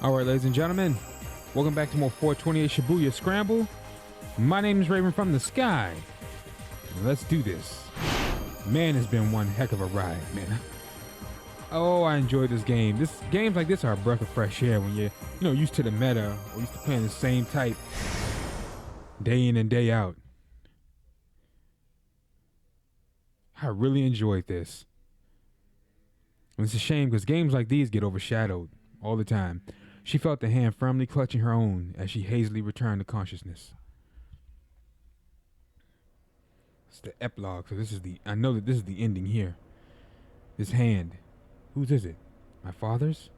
Alright, ladies and gentlemen, welcome back to more 428 Shibuya Scramble. My name is Raven from the Sky. Let's do this. Man, it's been one heck of a ride, man. Oh, I enjoyed this game. Games like this are a breath of fresh air when you're used to the meta or used to playing the same type day in and day out. I really enjoyed this. And it's a shame because games like these get overshadowed all the time. She felt the hand firmly clutching her own as she hazily returned to consciousness. It's the epilogue, so I know that this is the ending here. This hand. Whose is it? My father's?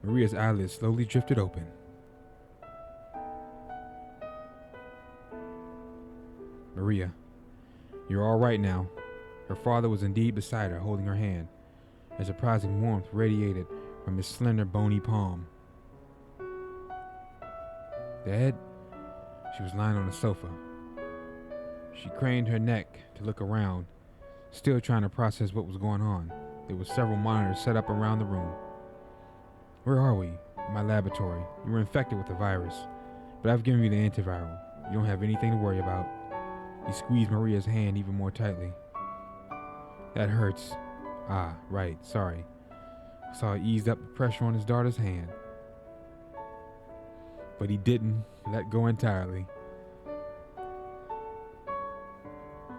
Maria's eyelids slowly drifted open. Maria, you're all right now. Her father was indeed beside her, holding her hand. A surprising warmth radiated from his slender, bony palm. Dad? She was lying on the sofa. She craned her neck to look around, still trying to process what was going on. There were several monitors set up around the room. Where are we? My laboratory. You were infected with the virus, but I've given you the antiviral. You don't have anything to worry about. He squeezed Maria's hand even more tightly. That hurts. Ah, right, sorry. Saw he eased up the pressure on his daughter's hand. But he didn't let go entirely.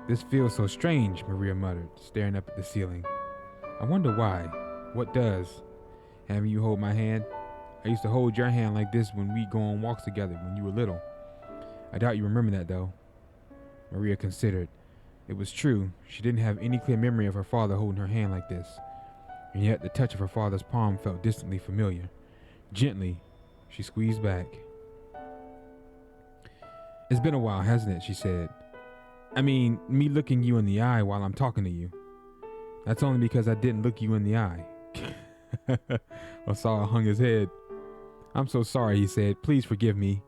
This feels so strange, Maria muttered, staring up at the ceiling. I wonder why. What does? Having you hold my hand? I used to hold your hand like this when we go on walks together when you were little. I doubt you remember that, though. Maria considered. It was true. She didn't have any clear memory of her father holding her hand like this. And yet the touch of her father's palm felt distantly familiar. Gently, she squeezed back. It's been a while, hasn't it? She said. I mean, me looking you in the eye while I'm talking to you. That's only because I didn't look you in the eye. Osawa hung his head. I'm so sorry, he said. Please forgive me.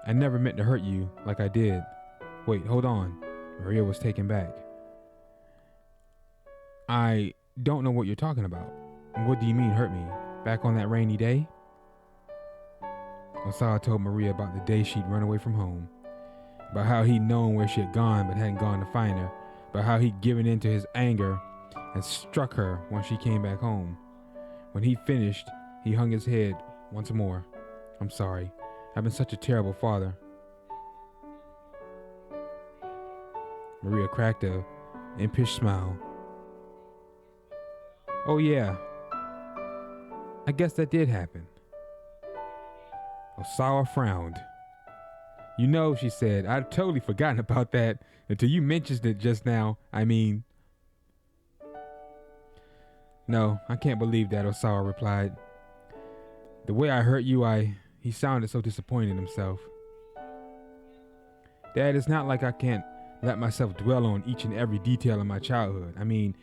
I never meant to hurt you like I did. Wait, hold on. Maria was taken back. I don't know what you're talking about. What do you mean hurt me? Back on that rainy day? Osawa told Maria about the day she'd run away from home. About how he'd known where she had gone but hadn't gone to find her. About how he'd given in to his anger and struck her when she came back home. When he finished, he hung his head once more. I'm sorry. I've been such a terrible father. Maria cracked a impish smile. Oh yeah. I guess that did happen. Osawa frowned. You know, she said, I'd totally forgotten about that until you mentioned it just now. I mean... No, I can't believe that, Osawa replied. The way I hurt you, He sounded so disappointed in himself. Dad, it's not like I can't let myself dwell on each and every detail of my childhood. I mean,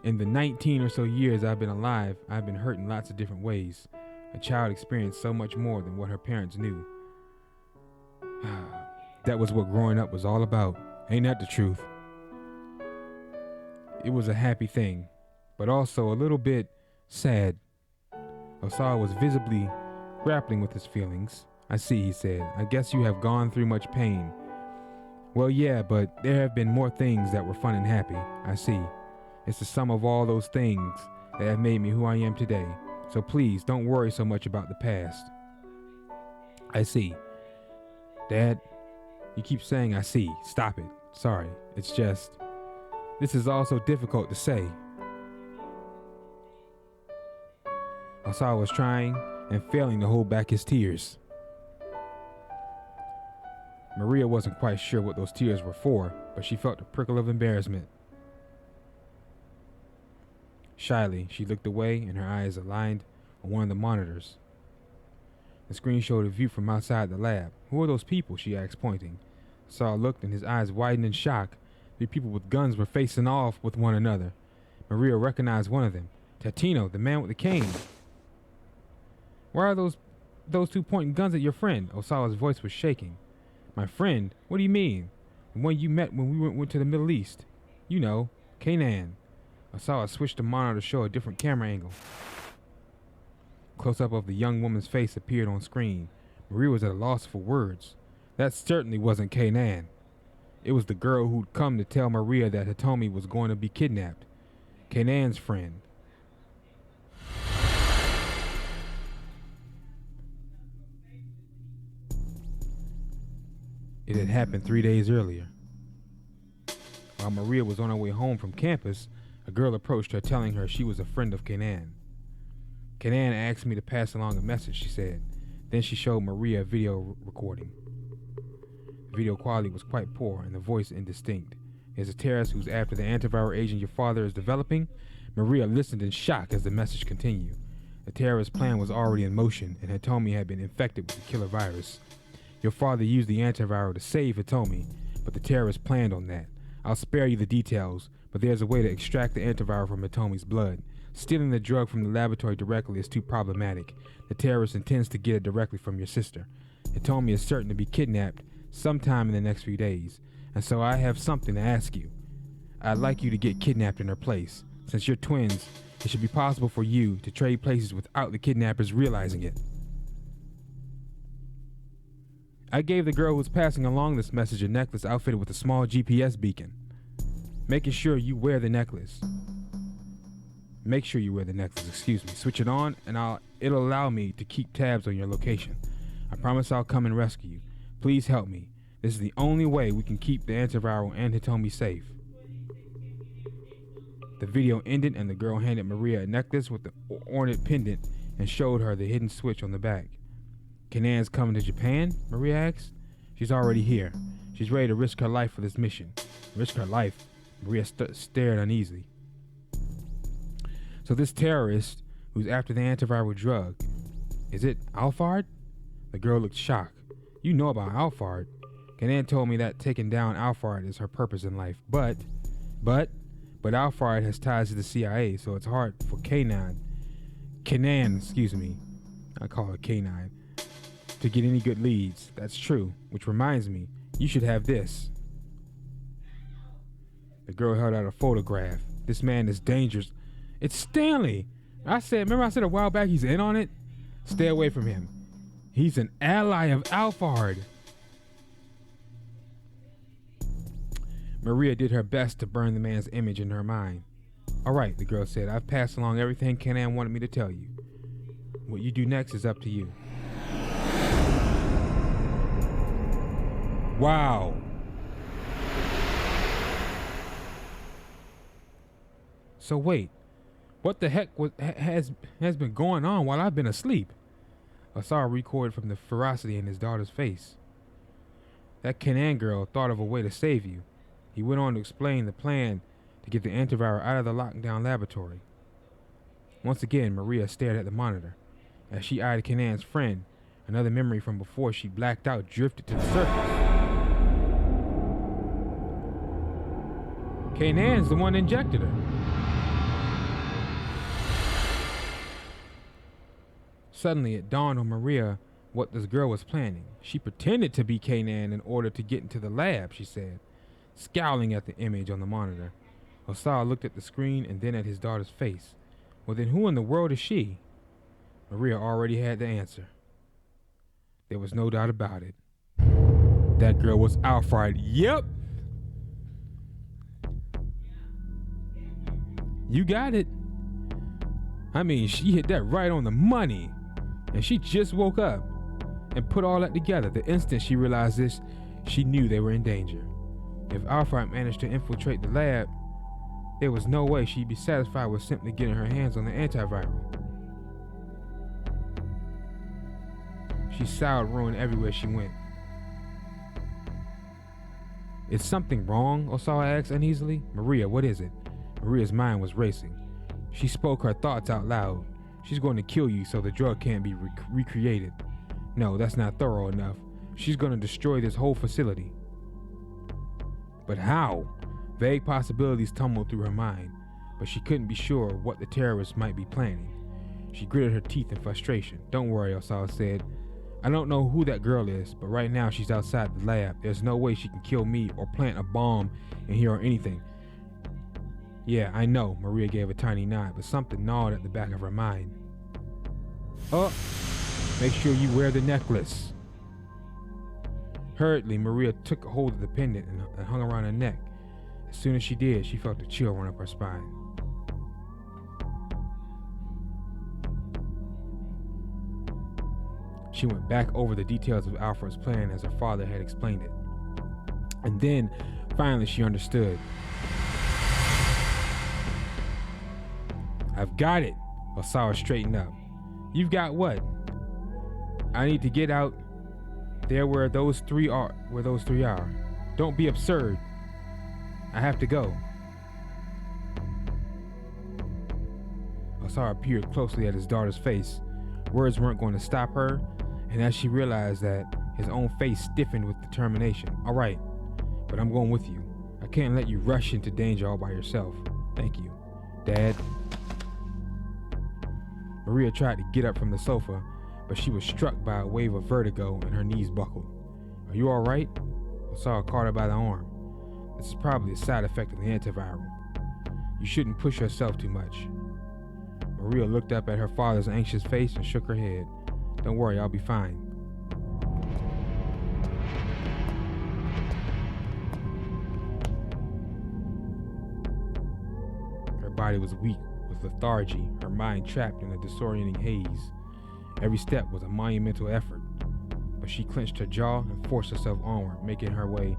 in the 19 or so years I've been alive, I've been hurt in lots of different ways. A child experienced so much more than what her parents knew. That was what growing up was all about. Ain't that the truth? It was a happy thing, but also a little bit sad. Osawa was visibly grappling with his feelings. I see, he said. I guess you have gone through much pain. Well, yeah, but there have been more things that were fun and happy. I see. It's the sum of all those things that have made me who I am today. So please, don't worry so much about the past. I see. Dad, you keep saying I see. Stop it. Sorry. It's just... This is all so difficult to say. Osawa was trying and failing to hold back his tears. Maria wasn't quite sure what those tears were for, but she felt a prickle of embarrassment. Shyly, she looked away and her eyes aligned on one of the monitors. The screen showed a view from outside the lab. Who are those people? She asked, pointing. Osawa looked and his eyes widened in shock. The people with guns were facing off with one another. Maria recognized one of them. Tatino, the man with the cane. Why are those two pointing guns at your friend? Osawa's voice was shaking. My friend? What do you mean? The one you met when we went to the Middle East. You know, Kanan. Osawa switched the monitor to show a different camera angle. Close-up of the young woman's face appeared on screen. Maria was at a loss for words. That certainly wasn't Kanan. It was the girl who'd come to tell Maria that Hitomi was going to be kidnapped. Kanan's friend. It had happened 3 days earlier. While Maria was on her way home from campus, a girl approached her telling her she was a friend of Kanan. Kanan asked me to pass along a message, she said. Then she showed Maria a video recording. The video quality was quite poor and the voice indistinct. As a terrorist who's after the antiviral agent your father is developing, Maria listened in shock as the message continued. The terrorist plan was already in motion and Hitomi had been infected with the killer virus. Your father used the antiviral to save Hitomi, but the terrorists planned on that. I'll spare you the details, but there's a way to extract the antiviral from Hitomi's blood. Stealing the drug from the laboratory directly is too problematic. The terrorist intends to get it directly from your sister. Hitomi is certain to be kidnapped sometime in the next few days, and so I have something to ask you. I'd like you to get kidnapped in her place. Since you're twins, it should be possible for you to trade places without the kidnappers realizing it. I gave the girl who was passing along this message a necklace outfitted with a small GPS beacon. Making sure you wear the necklace. Make sure you wear the necklace, Switch it on and it'll allow me to keep tabs on your location. I promise I'll come and rescue you. Please help me. This is the only way we can keep the antiviral and Hitomi safe. The video ended and the girl handed Maria a necklace with the ornate pendant and showed her the hidden switch on the back. Kanan's coming to Japan? Maria asked. She's already here. She's ready to risk her life for this mission. Risk her life? Maria stared uneasily. So this terrorist who's after the antiviral drug, is it Alphard? The girl looked shocked. You know about Alphard. Kanan told me that taking down Alphard is her purpose in life. But Alphard has ties to the CIA, so it's hard for Kanan, I call her K9, to get any good leads. That's true, which reminds me, you should have this. The girl held out a photograph. This man is dangerous. It's Stanley. Remember I said a while back he's in on it? Stay away from him. He's an ally of Alphard. Maria did her best to burn the man's image in her mind. All right, the girl said, I've passed along everything Kanan wanted me to tell you. What you do next is up to you. Wow. So wait, what the heck has been going on while I've been asleep? Osawa recoiled from the ferocity in his daughter's face. That Kanan girl thought of a way to save you. He went on to explain the plan to get the antiviral out of the lockdown laboratory. Once again, Maria stared at the monitor. As she eyed Kanan's friend, another memory from before she blacked out drifted to the surface. Kanan's the one that injected her. Suddenly, it dawned on Maria what this girl was planning. She pretended to be Kanan in order to get into the lab, she said, scowling at the image on the monitor. Osawa looked at the screen and then at his daughter's face. Well, then who in the world is she? Maria already had the answer. There was no doubt about it. That girl was Alphard. Yep! You got it. I mean, she hit that right on the money. And she just woke up and put all that together. The instant she realized this, she knew they were in danger. If Alphard managed to infiltrate the lab, there was no way she'd be satisfied with simply getting her hands on the antiviral. She soured ruin everywhere she went. Is something wrong? Osawa asked uneasily. Maria, what is it? Maria's mind was racing. She spoke her thoughts out loud. She's going to kill you so the drug can't be recreated. No, that's not thorough enough. She's going to destroy this whole facility. But how? Vague possibilities tumbled through her mind, but she couldn't be sure what the terrorists might be planning. She gritted her teeth in frustration. Don't worry, Osawa said. I don't know who that girl is, but right now she's outside the lab. There's no way she can kill me or plant a bomb in here or anything. Yeah, I know, Maria gave a tiny nod, but something gnawed at the back of her mind. Oh, make sure you wear the necklace. Hurriedly, Maria took hold of the pendant and hung around her neck. As soon as she did, she felt a chill run up her spine. She went back over the details of Alfred's plan as her father had explained it. And then, finally, she understood. I've got it, Osawa straightened up. You've got what? I need to get out there where those three are. Don't be absurd. I have to go. Osawa peered closely at his daughter's face. Words weren't going to stop her, and as she realized that, his own face stiffened with determination. All right, but I'm going with you. I can't let you rush into danger all by yourself. Thank you, Dad. Maria tried to get up from the sofa, but she was struck by a wave of vertigo and her knees buckled. Are you all right? Osawa caught her by the arm. This is probably a side effect of the antiviral. You shouldn't push yourself too much. Maria looked up at her father's anxious face and shook her head. Don't worry, I'll be fine. Her body was weak with lethargy, her mind trapped in a disorienting haze. Every step was a monumental effort, but she clenched her jaw and forced herself onward, making her way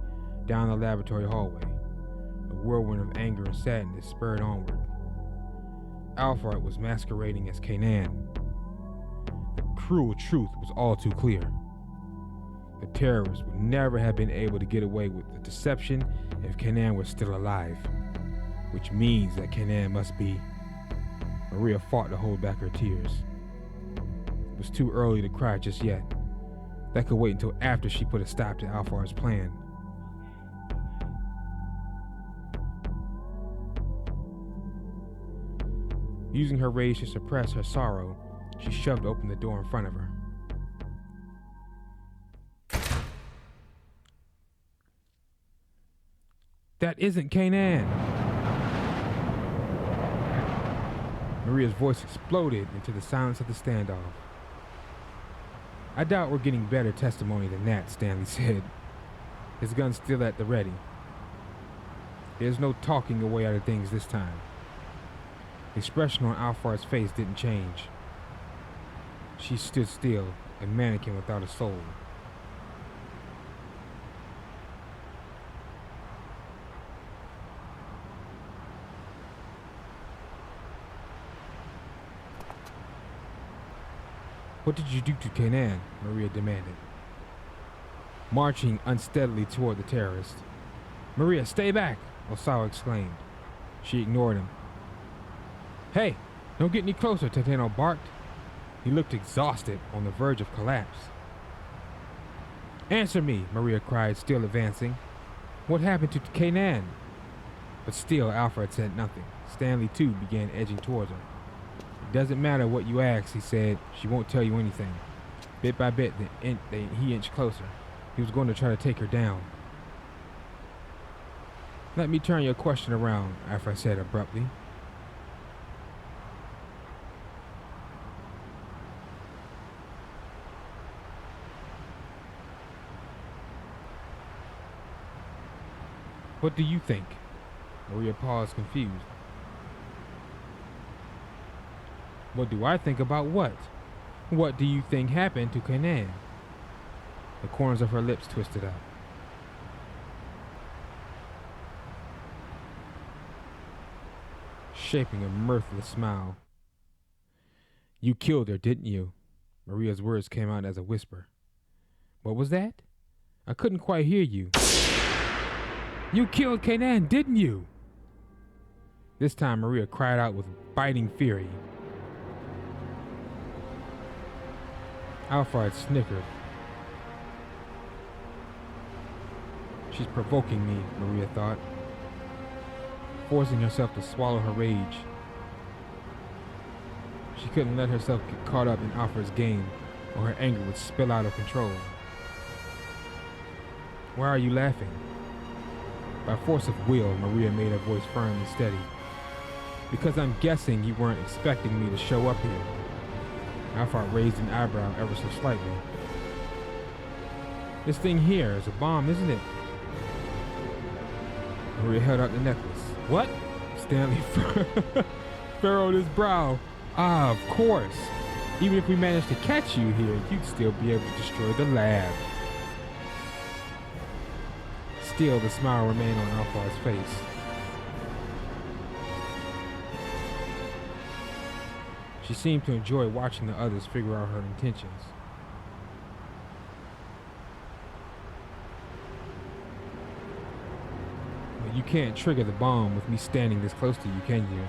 down the laboratory hallway. A whirlwind of anger and sadness spurred onward. Alfred was masquerading as Kanan. The cruel truth was all too clear. The terrorists would never have been able to get away with the deception if Kanan were still alive, which means that Kanan must be. Maria fought to hold back her tears. It was too early to cry just yet. That could wait until after she put a stop to Alfred's plan. Using her rage to suppress her sorrow, she shoved open the door in front of her. That isn't Kanan! Maria's voice exploded into the silence of the standoff. I doubt we're getting better testimony than that, Stanley said, his gun still at the ready. There's no talking your way out of things this time. The expression on Alfred's face didn't change. She stood still, a mannequin without a soul. What did you do to Kanan? Maria demanded, marching unsteadily toward the terrorist. Maria, stay back! Osawa exclaimed. She ignored him. Hey, don't get any closer, Tateno barked. He looked exhausted, on the verge of collapse. Answer me, Maria cried, still advancing. What happened to Kanan? But still, Alfred said nothing. Stanley, too, began edging towards her. It doesn't matter what you ask, he said. She won't tell you anything. Bit by bit, he inched closer. He was going to try to take her down. Let me turn your question around, Alfred said abruptly. What do you think? Maria paused, confused. What do I think about what? What do you think happened to Kanan? The corners of her lips twisted up. Shaping a mirthless smile. You killed her, didn't you? Maria's words came out as a whisper. What was that? I couldn't quite hear you. You killed Kanan, didn't you? This time Maria cried out with biting fury. Alfred snickered. She's provoking me, Maria thought, forcing herself to swallow her rage. She couldn't let herself get caught up in Alfred's game. or her anger would spill out of control. Why are you laughing? By force of will, Maria made her voice firm and steady. Because I'm guessing you weren't expecting me to show up here. Alphard raised an eyebrow ever so slightly. This thing here is a bomb, isn't it? Maria held out the necklace. What? Stanley furrowed his brow. Ah, of course. Even if we managed to catch you here, you'd still be able to destroy the lab. Still, the smile remained on Alphard's face. She seemed to enjoy watching the others figure out her intentions. But you can't trigger the bomb with me standing this close to you, can you?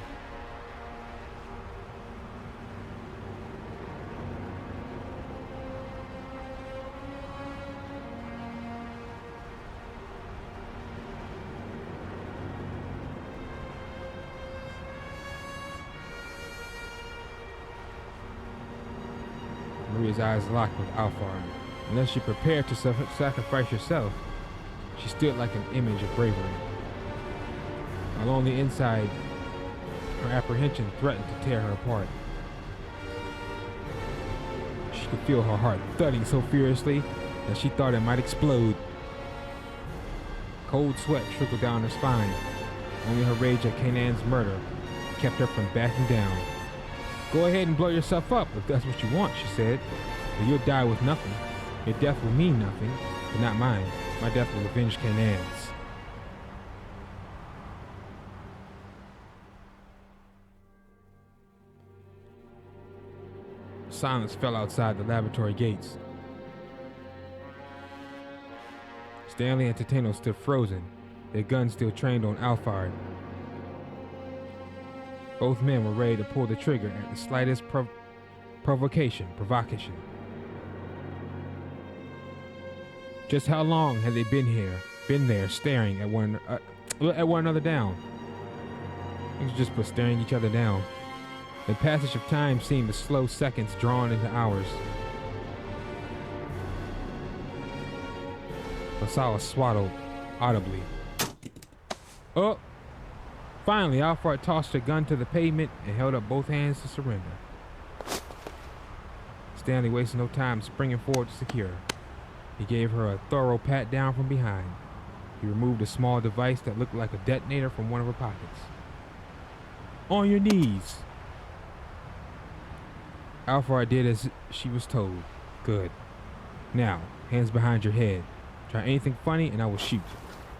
Maria's eyes locked with Alphard. Unless you're prepared to sacrifice yourself, she stood like an image of bravery. While on the inside, her apprehension threatened to tear her apart. She could feel her heart thudding so furiously that she thought it might explode. Cold sweat trickled down her spine. Only her rage at Kanan's murder kept her from backing down. Go ahead and blow yourself up if that's what you want, she said. But you'll die with nothing. Your death will mean nothing, but not mine. My death will avenge Kanan's. Silence fell outside the laboratory gates. Stanley and Tateno stood frozen, their guns still trained on Alphard. Both men were ready to pull the trigger at the slightest provocation. Just how long had they been there staring at one another down? It was just for staring each other down. The passage of time seemed as slow seconds drawn into hours. Osawa swallowed audibly. Oh! Finally, Alphard tossed her gun to the pavement and held up both hands to surrender. Stanley wasted no time springing forward to secure her. He gave her a thorough pat down from behind. He removed a small device that looked like a detonator from one of her pockets. On your knees! Alphard did as she was told. Good. Now, hands behind your head. Try anything funny and I will shoot.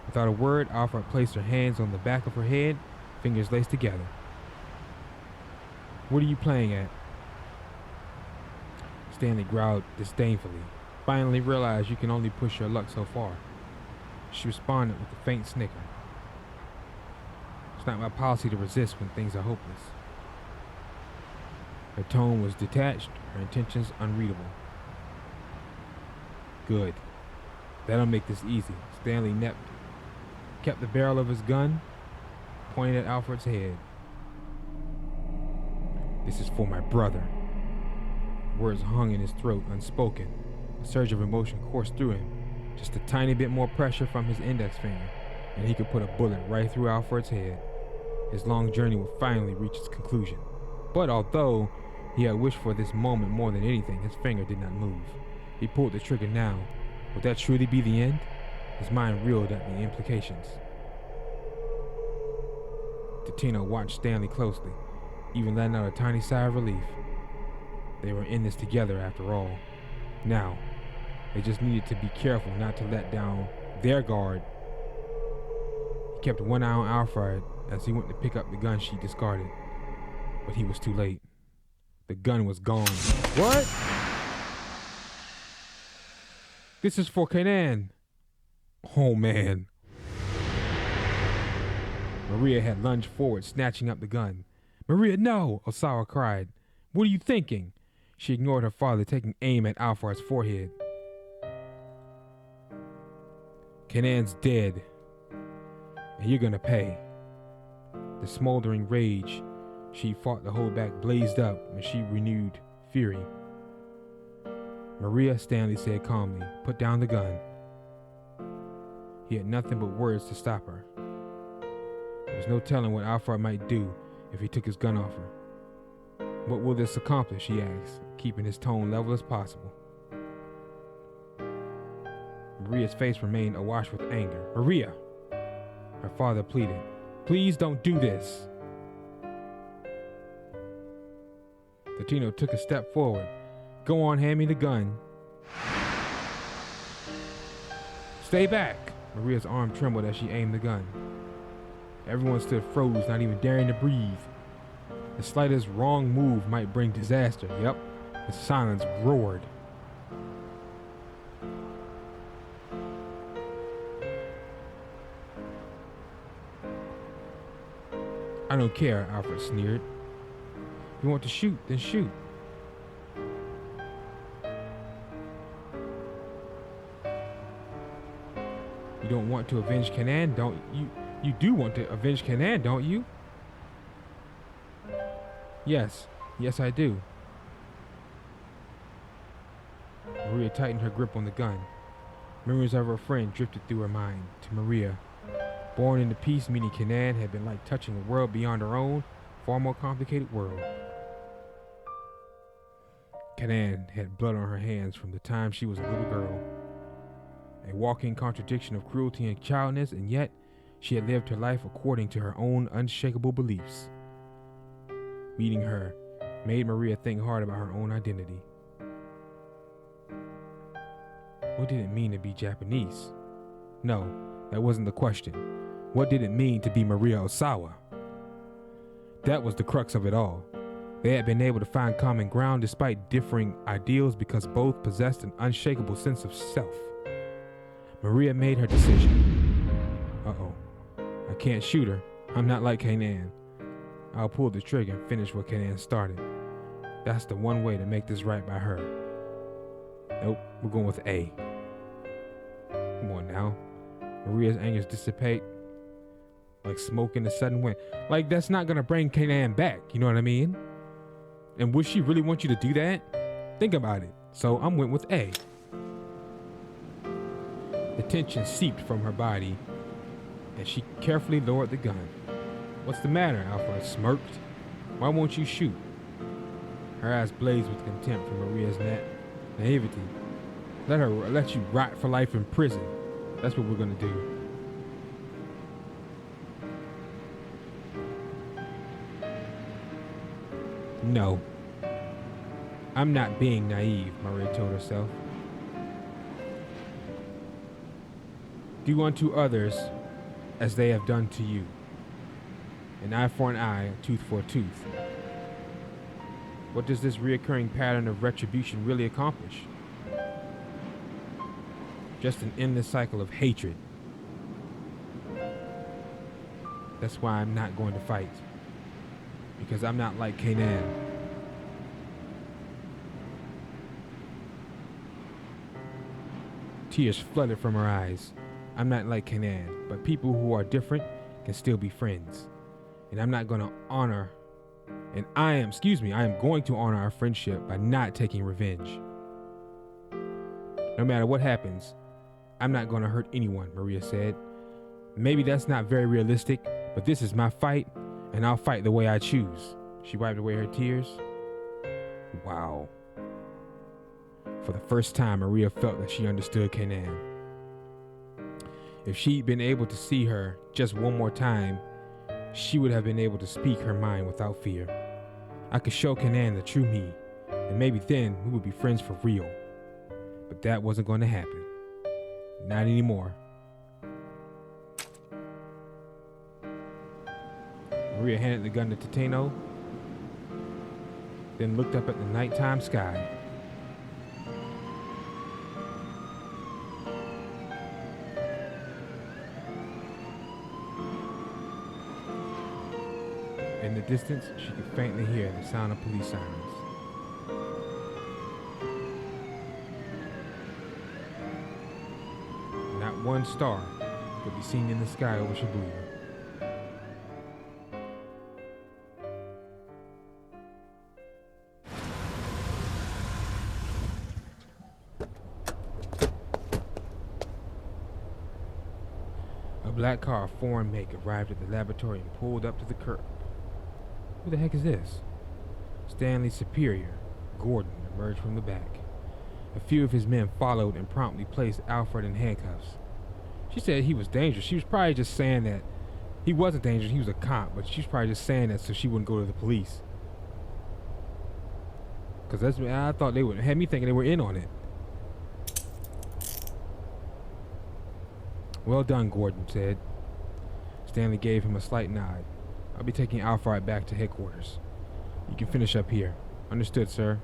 Without a word, Alphard placed her hands on the back of her head, fingers laced together. What are you playing at? Stanley growled disdainfully. Finally realized you can only push your luck so far. She responded with a faint snicker. It's not my policy to resist when things are hopeless. Her tone was detached, her intentions unreadable. Good. That'll make this easy. Stanley kept the barrel of his gun pointed at Alfred's head. This is for my brother. Words hung in his throat, unspoken. A surge of emotion coursed through him. Just a tiny bit more pressure from his index finger, and he could put a bullet right through Alfred's head. His long journey would finally reach its conclusion. But although he had wished for this moment more than anything, his finger did not move. He pulled the trigger now. Would that truly be the end? His mind reeled at the implications. Tateno watched Stanley closely, even letting out a tiny sigh of relief. They were in this together after all. Now, they just needed to be careful not to let down their guard. He kept one eye on Alfred as he went to pick up the gun she discarded. But he was too late. The gun was gone. What? This is for Kanan. Oh man. Maria had lunged forward, snatching up the gun. Maria, no! Osawa cried. What are you thinking? She ignored her father, taking aim at Alfard's forehead. Kanan's dead, and you're gonna pay. The smoldering rage she fought to hold back blazed up, and she renewed fury. Maria, Stanley said calmly, put down the gun. He had nothing but words to stop her. There was no telling what Alfred might do if he took his gun off her. What will this accomplish, he asked, keeping his tone level as possible. Maria's face remained awash with anger. Maria! Her father pleaded. Please don't do this. Latino took a step forward. Go on, hand me the gun. Stay back! Maria's arm trembled as she aimed the gun. Everyone stood froze, not even daring to breathe. The slightest wrong move might bring disaster. Yep, the silence roared. I don't care, Alfred sneered. If you want to shoot, then shoot. You don't want to avenge Canaan, don't you? You do want to avenge Canaan, don't you? Yes, I do. Maria tightened her grip on the gun. Memories of her friend drifted through her mind. To Maria, born into peace, meeting Canaan had been like touching a world beyond her own, far more complicated world. Canaan had blood on her hands from the time she was a little girl. A walking contradiction of cruelty and childness, and yet she had lived her life according to her own unshakable beliefs. Meeting her made Maria think hard about her own identity. What did it mean to be Japanese? No, that wasn't the question. What did it mean to be Maria Osawa? That was the crux of it all. They had been able to find common ground despite differing ideals because both possessed an unshakable sense of self. Maria made her decision. Uh-oh. I can't shoot her. I'm not like Canaan. I'll pull the trigger and finish what Canaan started. That's the one way to make this right by her. Nope, we're going with A. Come on now. Maria's anger dissipate like smoke in a sudden wind. Like, that's not gonna bring Canaan back, you know what I mean? And would she really want you to do that? Think about it. So I went with A. The tension seeped from her body, and she carefully lowered the gun. What's the matter? Alfred smirked. Why won't you shoot? Her eyes blazed with contempt for Maria's naivety. Let you rot for life in prison. That's what we're gonna do. No. I'm not being naive, Maria told herself. Do unto others as they have done to you. An eye for an eye, a tooth for a tooth. What does this reoccurring pattern of retribution really accomplish? Just an endless cycle of hatred. That's why I'm not going to fight. Because I'm not like Canaan. Tears flooded from her eyes. I'm not like Canaan, but people who are different can still be friends. And I'm not going to honor, and I am going to honor our friendship by not taking revenge. No matter what happens, I'm not going to hurt anyone, Maria said. Maybe that's not very realistic, but this is my fight, and I'll fight the way I choose. She wiped away her tears. Wow. For the first time, Maria felt that she understood Canaan. If she'd been able to see her just one more time, she would have been able to speak her mind without fear. I could show Canaan the true me, and maybe then we would be friends for real. But that wasn't going to happen. Not anymore. Maria handed the gun to Tateno, then looked up at the nighttime sky. In the distance, she could faintly hear the sound of police sirens. Not one star could be seen in the sky over Shibuya. black car of foreign make arrived at the laboratory and pulled up to the curb. Who the heck is this? Stanley's superior, Gordon, emerged from the back. A few of his men followed and promptly placed Alfred in handcuffs. She said he was dangerous. She was probably just saying that he wasn't dangerous, he was a cop, but she was probably just saying that so she wouldn't go to the police. Because that's I thought they would had me thinking they were in on it. Well done, Gordon said. Stanley gave him a slight nod. I'll be taking Alfred back to headquarters. You can finish up here. Understood, sir.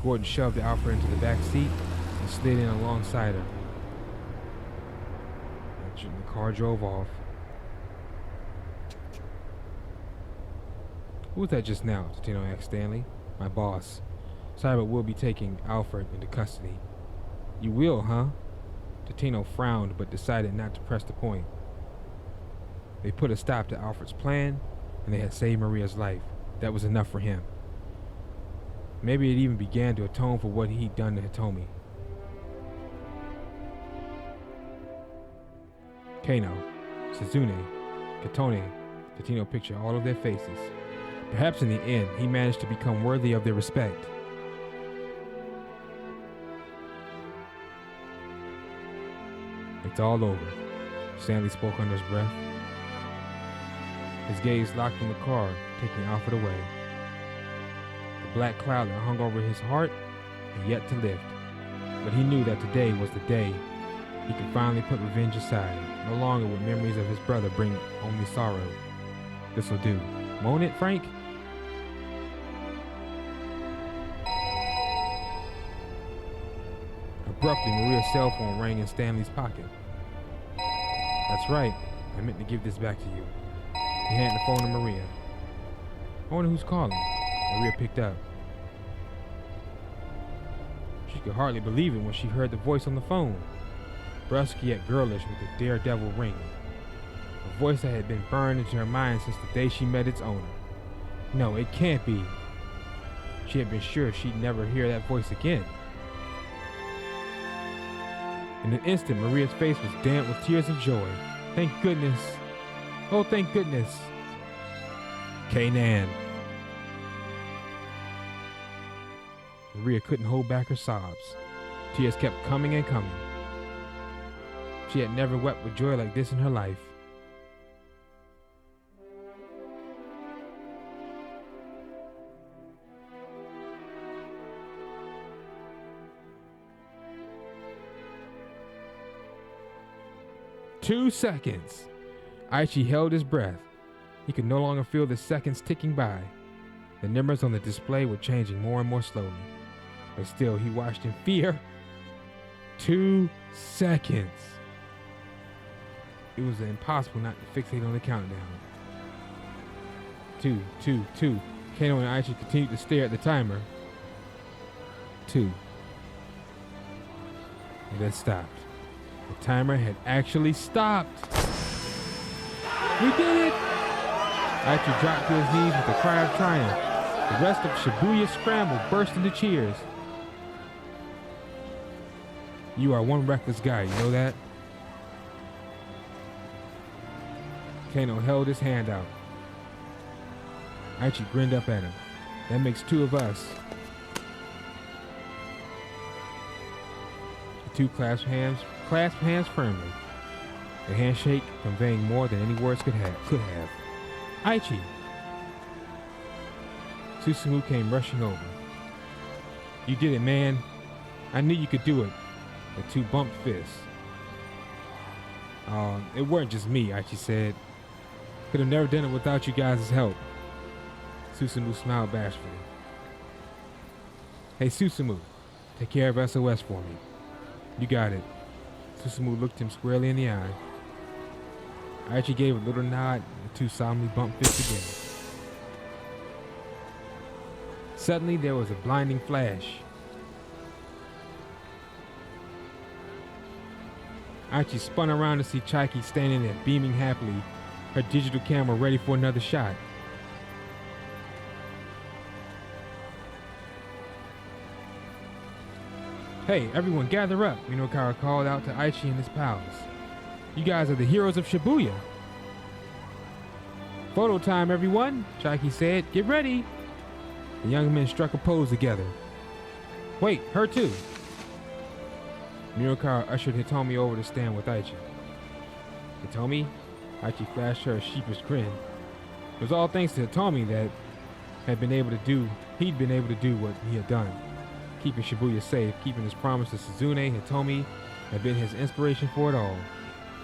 Gordon shoved Alfred into the back seat and slid in alongside her. The car drove off. Who was that just now? Totino asked Stanley. My boss. Sorry, but we'll be taking Alfred into custody. You will, huh? Totino frowned but decided not to press the point. They put a stop to Alfred's plan, and they had saved Maria's life. That was enough for him. Maybe it even began to atone for what he'd done to Hitomi. Kano, Suzune, Katone, Totino pictured all of their faces. Perhaps in the end, he managed to become worthy of their respect. It's all over, Stanley spoke under his breath. His gaze locked on the car, taking Alfred away. The black cloud that hung over his heart had yet to lift, but he knew that today was the day he could finally put revenge aside. No longer would memories of his brother bring only sorrow. This'll do. Won't it, Frank? Abruptly, Maria's cell phone rang in Stanley's pocket. That's right. I meant to give this back to you. He handed the phone to Maria. I wonder who's calling. Maria picked up. She could hardly believe it when she heard the voice on the phone. Brusque yet girlish with a daredevil ring. A voice that had been burned into her mind since the day she met its owner. No, it can't be. She had been sure she'd never hear that voice again. In an instant, Maria's face was damp with tears of joy. Thank goodness. Oh, thank goodness. Kanan. Maria couldn't hold back her sobs. Tears kept coming and coming. She had never wept with joy like this in her life. "2 seconds. Aichi held his breath. He could no longer feel the seconds ticking by. The numbers on the display were changing more and more slowly. But still, he watched in fear. 2 seconds. It was impossible not to fixate on the countdown. 2, 2, 2. Kano and Aichi continued to stare at the timer. 2. It had stopped. The timer had actually stopped. We did it! Aichi dropped to his knees with a cry of triumph. The rest of Shibuya Scramble burst into cheers. You are one reckless guy, you know that? Kano held his hand out. Aichi grinned up at him. That makes 2 of us. The 2 clasped hands firmly. The handshake conveying more than any words could have. Aichi! Susumu came rushing over. You did it, man. I knew you could do it. The 2 bumped fists. It weren't just me, Aichi said. Could have never done it without you guys' help. Susumu smiled bashfully. Hey, Susumu, take care of SOS for me. You got it. Susumu looked him squarely in the eye. Aichi gave a little nod, and the 2 solemnly bumped fists again. Suddenly, there was a blinding flash. Aichi spun around to see Chaiki standing there, beaming happily, her digital camera ready for another shot. Hey, everyone gather up, Minokawa called out to Aichi and his pals. You guys are the heroes of Shibuya. Photo time, everyone, Chaiki said. Get ready. The young men struck a pose together. Wait, her too. Minokawa ushered Hitomi over to stand with Aichi. Hitomi? Aichi flashed her a sheepish grin. It was all thanks to Hitomi that he'd been able to do what he had done. Keeping Shibuya safe, keeping his promise to Suzune, Hitomi had been his inspiration for it all.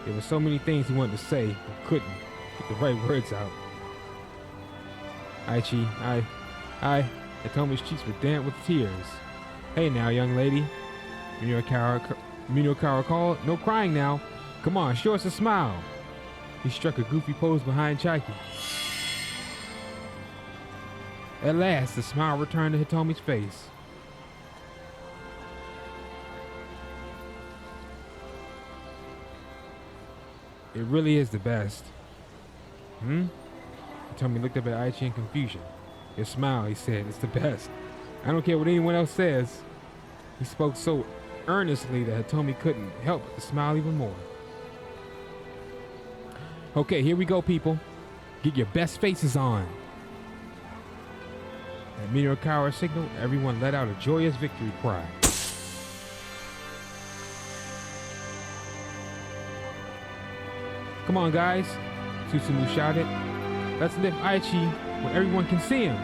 There were so many things he wanted to say, but couldn't get the right words out. Aichi, Hitomi's cheeks were damp with tears. Hey now, young lady, Minokawa called. No crying now. Come on, show us a smile. He struck a goofy pose behind Chaiki. At last, the smile returned to Hitomi's face. It really is the best. Hitomi looked up at Aichi in confusion. Your smile, he said, it's the best. I don't care what anyone else says. He spoke so earnestly that Hitomi couldn't help but to smile even more. Okay, here we go, people. Get your best faces on. At Minokawa's signal, everyone let out a joyous victory cry. Come on, guys, Susumu shouted. Let's lift Aichi where everyone can see him.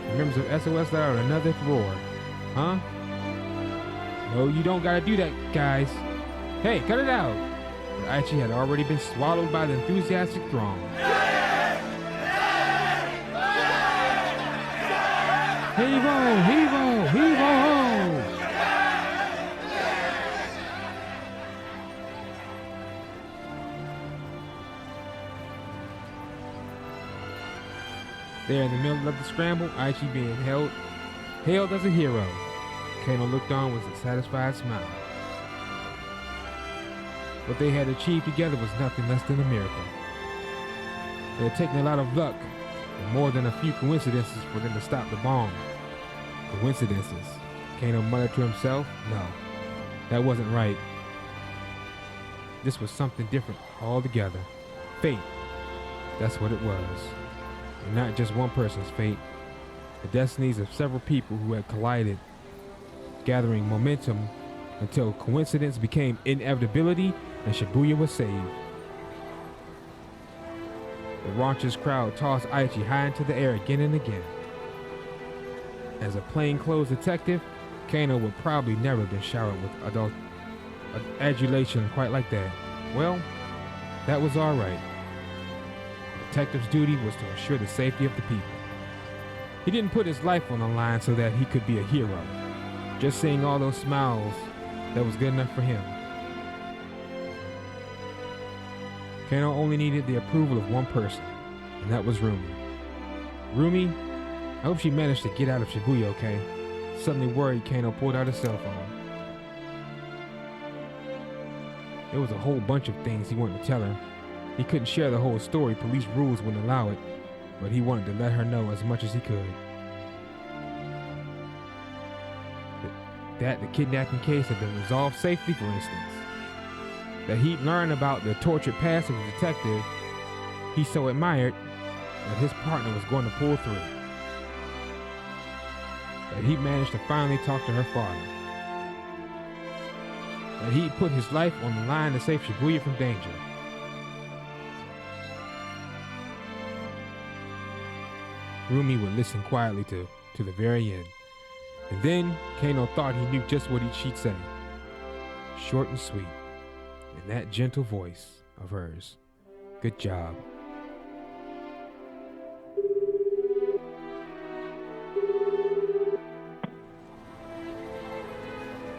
The members of SOS let out another roar. Huh? No, you don't gotta do that, guys. Hey, cut it out. But Aichi had already been swallowed by the enthusiastic throng. Heave-o! Heave-o! Heave-o! There in the middle of the scramble, Aichi being hailed as a hero. Kano looked on with a satisfied smile. What they had achieved together was nothing less than a miracle. It had taken a lot of luck and more than a few coincidences for them to stop the bomb. Coincidences? Kano muttered to himself. No, that wasn't right. This was something different altogether. Fate. That's what it was. And not just one person's fate. The destinies of several people who had collided, gathering momentum until coincidence became inevitability and Shibuya was saved. The raunchous crowd tossed Aichi high into the air again and again. As a plainclothes detective, Kano would probably never have been showered with adulation quite like that. Well, that was all right. The detective's duty was to ensure the safety of the people. He didn't put his life on the line so that he could be a hero. Just seeing all those smiles, that was good enough for him. Kano only needed the approval of one person, and that was Rumi. Rumi, I hope she managed to get out of Shibuya okay. Suddenly worried, Kano pulled out his cell phone. There was a whole bunch of things he wanted to tell her. He couldn't share the whole story, police rules wouldn't allow it, but he wanted to let her know as much as he could. That the kidnapping case had been resolved safely, for instance. That he'd learned about the tortured past of the detective he so admired that his partner was going to pull through. That he managed to finally talk to her father. That he'd put his life on the line to save Shibuya from danger. Rumi would listen quietly to the very end. And then Kano thought he knew just what she'd say. Short and sweet. In that gentle voice of hers. Good job.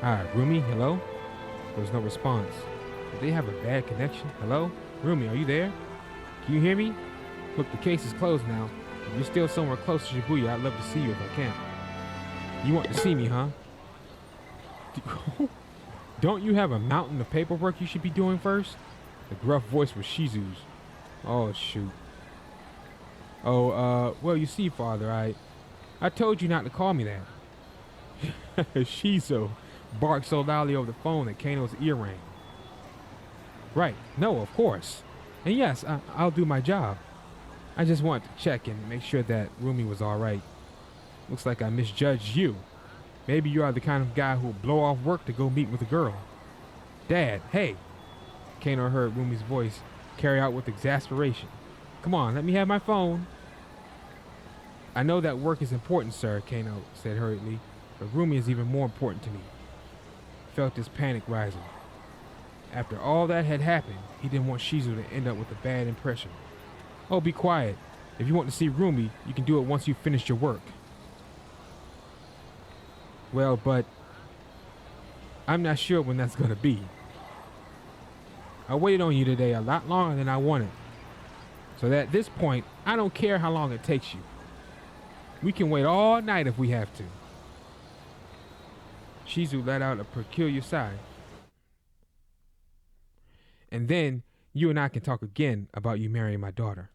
Hi, Rumi, hello? There was no response. Did they have a bad connection? Hello? Rumi, are you there? Can you hear me? Look, the case is closed now. If you're still somewhere close to Shibuya, I'd love to see you if I can. You want to see me, huh? Don't you have a mountain of paperwork you should be doing first? The gruff voice was Shizu's. Oh, shoot. Oh, well, you see, Father, I told you not to call me that. Shizu, barked so loudly over the phone that Kano's ear rang. Right, no, of course. And yes, I'll do my job. I just wanted to check and make sure that Rumi was alright. Looks like I misjudged you. Maybe you are the kind of guy who'll blow off work to go meet with a girl. Dad, hey. Kano heard Rumi's voice carry out with exasperation. Come on, let me have my phone. I know that work is important, sir, Kano said hurriedly, but Rumi is even more important to me. Felt his panic rising. After all that had happened, he didn't want Shizu to end up with a bad impression. Oh, be quiet. If you want to see Rumi, you can do it once you've finished your work. Well, but I'm not sure when that's gonna be. I waited on you today a lot longer than I wanted. So that at this point, I don't care how long it takes you. We can wait all night if we have to. Shizu let out a peculiar sigh. And then you and I can talk again about you marrying my daughter.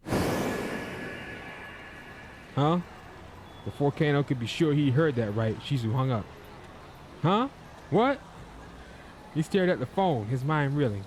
Huh? Before Kano could be sure he heard that right, Shizu hung up. Huh? What? He stared at the phone, his mind reeling.